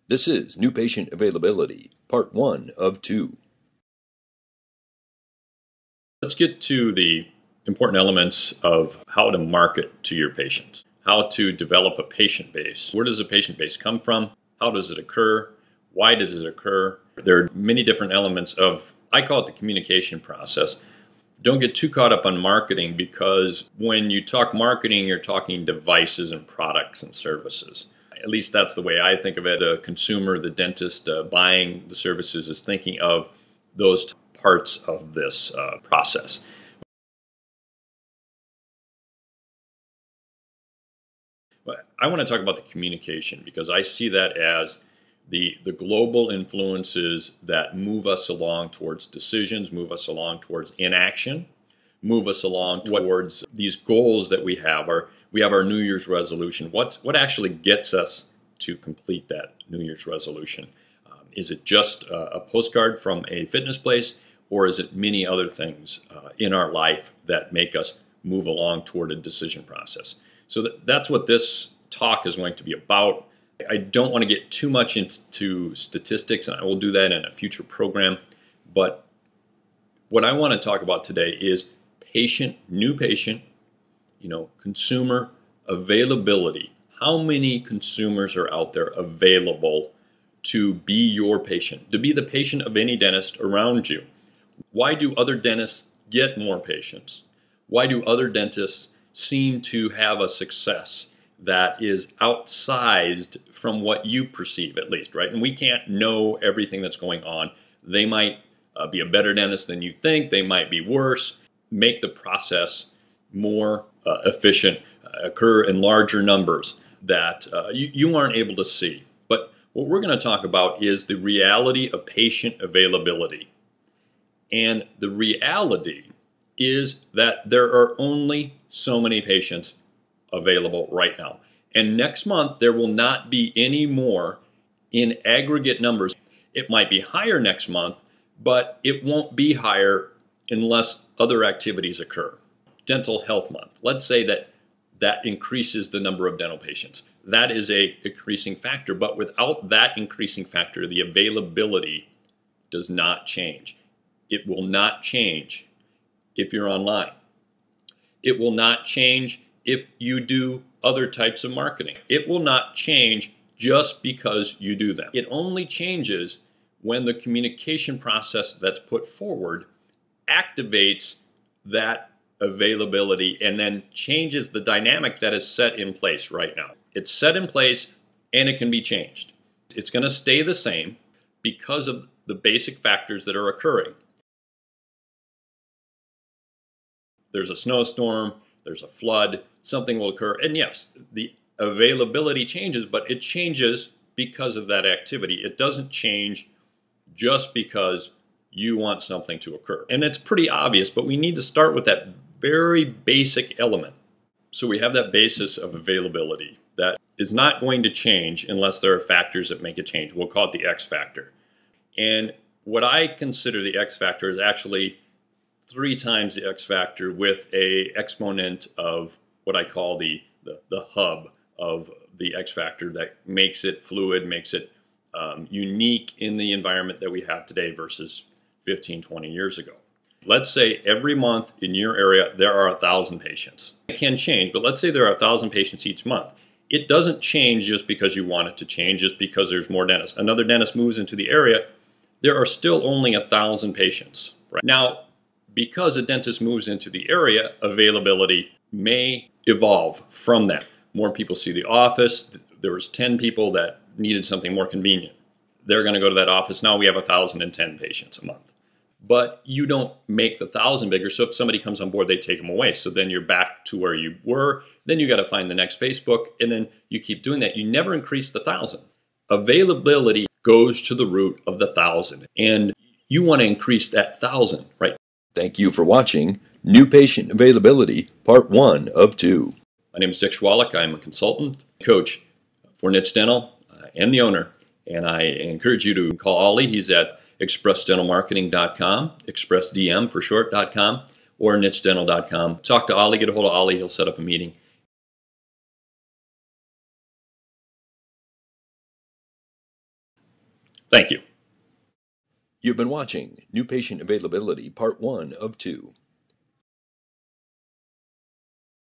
This is New Patient Availability, Part 1 of 2. Let's get to the important elements of how to market to your patients, how to develop a patient base. Where does a patient base come from? How does it occur? Why does it occur? There are many different elements of, I call it the communication process. Don't get too caught up on marketing, because when you talk marketing, you're talking devices and products and services. At least that's the way I think of it. A consumer, the dentist buying the services, is thinking of those parts of this process. But I want to talk about the communication, because I see that as the global influences that move us along towards decisions, move us along towards inaction, move us along towards these goals that we have. We have our New Year's resolution. What actually gets us to complete that New Year's resolution? Is it just a postcard from a fitness place, or is it many other things in our life that make us move along toward a decision process? So that's what this talk is going to be about. I don't want to get too much into statistics, and I will do that in a future program. But what I want to talk about today is new patient, consumer availability. How many consumers are out there available to be your patient, to be the patient of any dentist around you? Why do other dentists get more patients? Why do other dentists seem to have a success that is outsized from what you perceive, at least, right? And we can't know everything that's going on. They might be a better dentist than you think. They might be worse. Make the process more efficient, occur in larger numbers that you aren't able to see. But what we're going to talk about is the reality of patient availability. And the reality is that there are only so many patients available right now. And next month, there will not be any more in aggregate numbers. It might be higher next month, but it won't be higher unless other activities occur. Dental Health Month. Let's say that increases the number of dental patients. That is a increasing factor, but without that increasing factor, the availability does not change. It will not change if you're online. It will not change if you do other types of marketing. It will not change just because you do them. It only changes when the communication process that's put forward activates that availability and then changes the dynamic that is set in place right now. It's set in place and it can be changed. It's going to stay the same because of the basic factors that are occurring. There's a snowstorm, there's a flood, something will occur. And yes, the availability changes, but it changes because of that activity. It doesn't change just because you want something to occur. And it's pretty obvious, but we need to start with that very basic element. So we have that basis of availability that is not going to change unless there are factors that make it change. We'll call it the X factor. And what I consider the X factor is actually 3 times the X factor with a exponent of what I call the hub of the X factor that makes it fluid, makes it unique in the environment that we have today versus 15, 20 years ago. Let's say every month in your area there are 1,000 patients. It can change, but let's say there are 1,000 patients each month. It doesn't change just because you want it to change, just because there's more dentists. Another dentist moves into the area, there are still only 1,000 patients. Right? Now, because a dentist moves into the area, availability may evolve from that. More people see the office. There was 10 people that needed something more convenient. They're going to go to that office. Now we have 1,010 patients a month. But you don't make the 1,000 bigger. So if somebody comes on board, they take them away. So then you're back to where you were. Then you got to find the next Facebook. And then you keep doing that. You never increase the 1,000. Availability goes to the root of the 1,000. And you want to increase that 1,000, right? Thank you for watching New Patient Availability, Part 1 of 2. My name is Dick Schwalik. I'm a consultant, coach for Niche Dental and the owner. And I encourage you to call Ollie. He's at expressdentalmarketing.com, expressdm for short.com, or nichedental.com. Talk to Ollie, get a hold of Ollie. He'll set up a meeting. Thank you. You've been watching New Patient Availability Part 1 of 2.